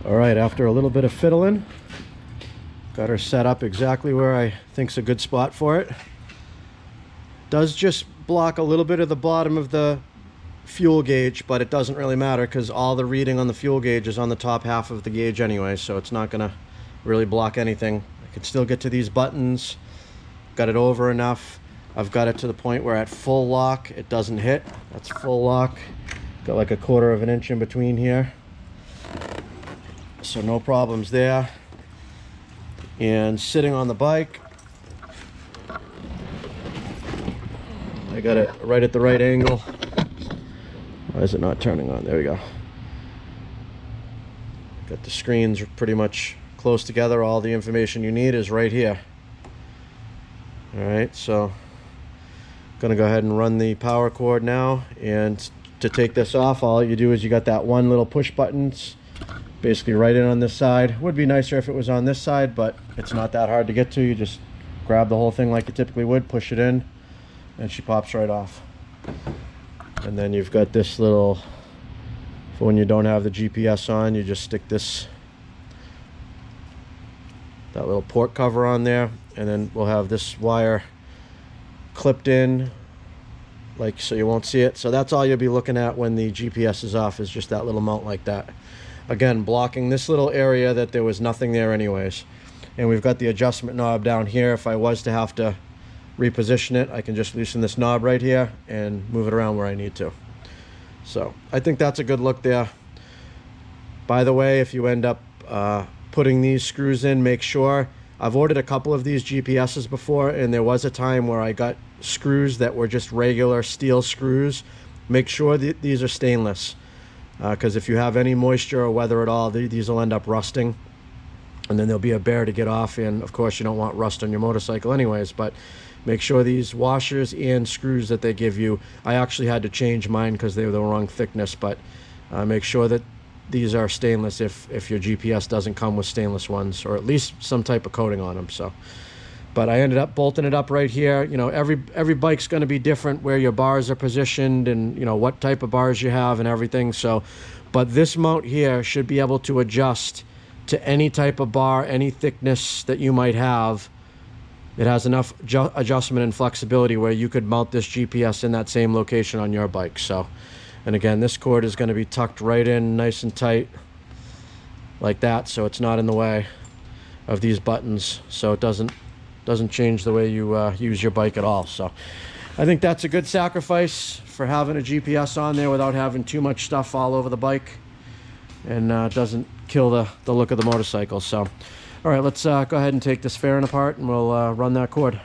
All right, after a little bit of fiddling, got her set up exactly where I think's a good spot for it. Does just block a little bit of the bottom of the fuel gauge, but it doesn't really matter because all the reading on the fuel gauge is on the top half of the gauge anyway, so it's not gonna really block anything. I can still get to these buttons. Got it over enough. I've got it to the point where at full lock it doesn't hit. That's full lock. Got like a 1/4 of an inch in between here, so no problems there. And sitting on the bike, I got it right at the right angle. Why is it not turning on? There we go. Got the screens pretty much close together. All the information you need is right here. All right, so gonna go ahead and run the power cord now. And to take this off, all you do is you got that one little push buttons basically right in on this side. Would be nicer if it was on this side, but it's not that hard to get to. You just grab the whole thing like you typically would, push it in, and she pops right off. And then you've got this little, for when you don't have the GPS on, you just stick that little port cover on there, and then we'll have this wire clipped in, like so you won't see it. So that's all you'll be looking at when the GPS is off, is just that little mount like that. Again, blocking this little area that there was nothing there anyways. And we've got the adjustment knob down here. If I was to have to reposition it, I can just loosen this knob right here and move it around where I need to. So I think that's a good look there. By the way, if you end up putting these screws in, make sure, I've ordered a couple of these GPSs before, and there was a time where I got screws that were just regular steel screws. Make sure that these are stainless, because if you have any moisture or weather at all, these will end up rusting, and then there'll be a bear to get off. And of course you don't want rust on your motorcycle anyways, but make sure these washers and screws that they give you, I actually had to change mine because they were the wrong thickness, but make sure that these are stainless if your GPS doesn't come with stainless ones, or at least some type of coating on them. So, but I ended up bolting it up right here. You know, every bike's going to be different where your bars are positioned, and you know what type of bars you have and everything. So, but this mount here should be able to adjust to any type of bar, any thickness that you might have. It has enough adjustment and flexibility where you could mount this GPS in that same location on your bike. So, and again, this cord is going to be tucked right in nice and tight like that, so it's not in the way of these buttons, so it doesn't change the way you use your bike at all. So I think that's a good sacrifice for having a GPS on there without having too much stuff all over the bike, and doesn't kill the look of the motorcycle. So all right, let's go ahead and take this fairing apart, and we'll run that cord.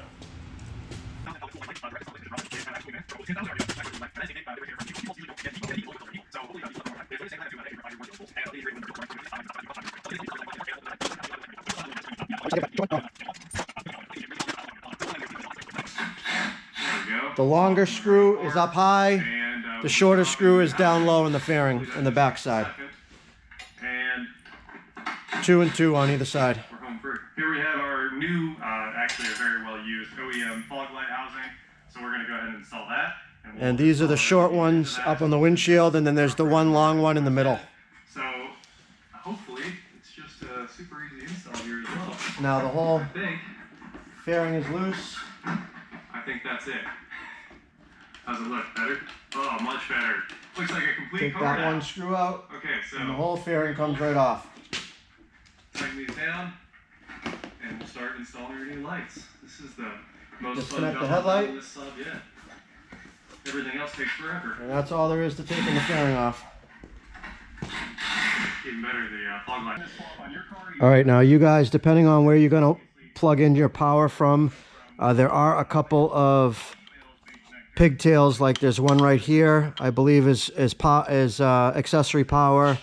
The longer screw is up high, the shorter screw is down low in the fairing in the back side. 2 and 2 on either side. We're home free. Here we have our new, actually a very well used OEM fog light housing. So we're going to go ahead and install that. And these are the short ones up on the windshield, and then there's the one long one in the middle. So hopefully it's just a super easy install here as well. Now the whole fairing is loose. I think that's it. How's it look? Better? Oh, much better. Looks like a complete Take cord that out. one screw out, Okay, so and the whole fairing comes right off. tighten these down, and we'll start installing our new lights. This is the most Disconnect fun the job I've done headlight. in this sub yet. Everything else takes forever. And that's all there is to taking the fairing off. Even better, the fog light. All right, now you guys, depending on where you're going to plug in your power from, there are a couple of pigtails. Like there's one right here, I believe is accessory power.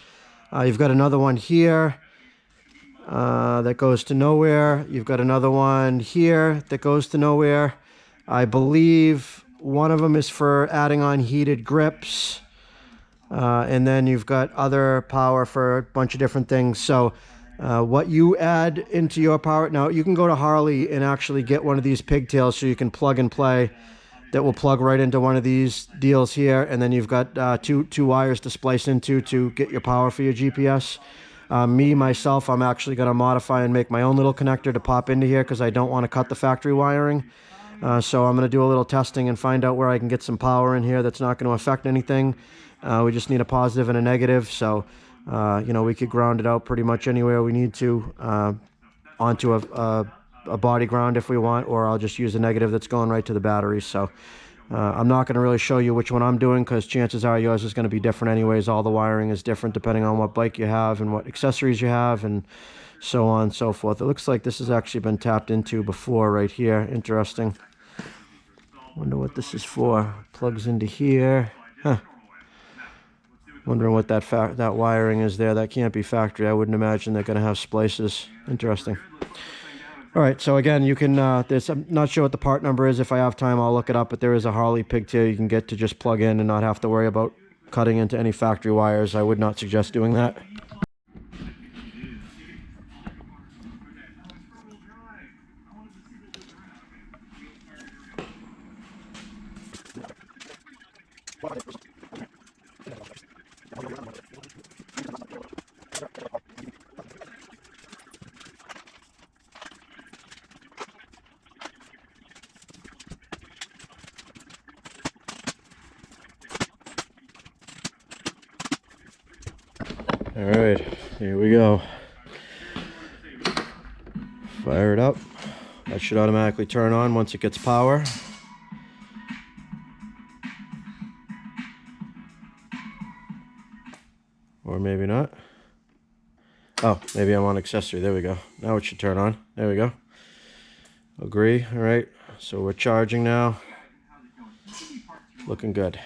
You've got another one here that goes to nowhere. You've got another one here that goes to nowhere. I believe one of them is for adding on heated grips. And then you've got other power for a bunch of different things. So what you add into your power, now you can go to Harley and actually get one of these pigtails so you can plug and play. That will plug right into one of these deals here, and then you've got two wires to splice into to get your power for your GPS. Myself, I'm actually going to modify and make my own little connector to pop into here because I don't want to cut the factory wiring. So I'm going to do a little testing and find out where I can get some power in here that's not going to affect anything. We just need a positive and a negative, so you know, we could ground it out pretty much anywhere we need to, onto a body ground if we want, or I'll just use a negative that's going right to the battery. So I'm not going to really show you which one I'm doing because chances are yours is going to be different anyways. All the wiring is different depending on what bike you have and what accessories you have and so on and so forth. It looks like this has actually been tapped into before right here. Interesting. Wonder what this is for. Plugs into here. Huh. Wondering what that wiring is there. That can't be factory. I wouldn't imagine they're going to have splices. Interesting. All right, so again, you can, I'm not sure what the part number is. If I have time, I'll look it up, but there is a Harley pigtail you can get to just plug in and not have to worry about cutting into any factory wires. I would not suggest doing that. All right, here we go. Fire it up. That should automatically turn on once it gets power. Or maybe not. Oh, maybe I'm on accessory. There we go. Now it should turn on. There we go. Agree. All right, so we're charging now. Looking good.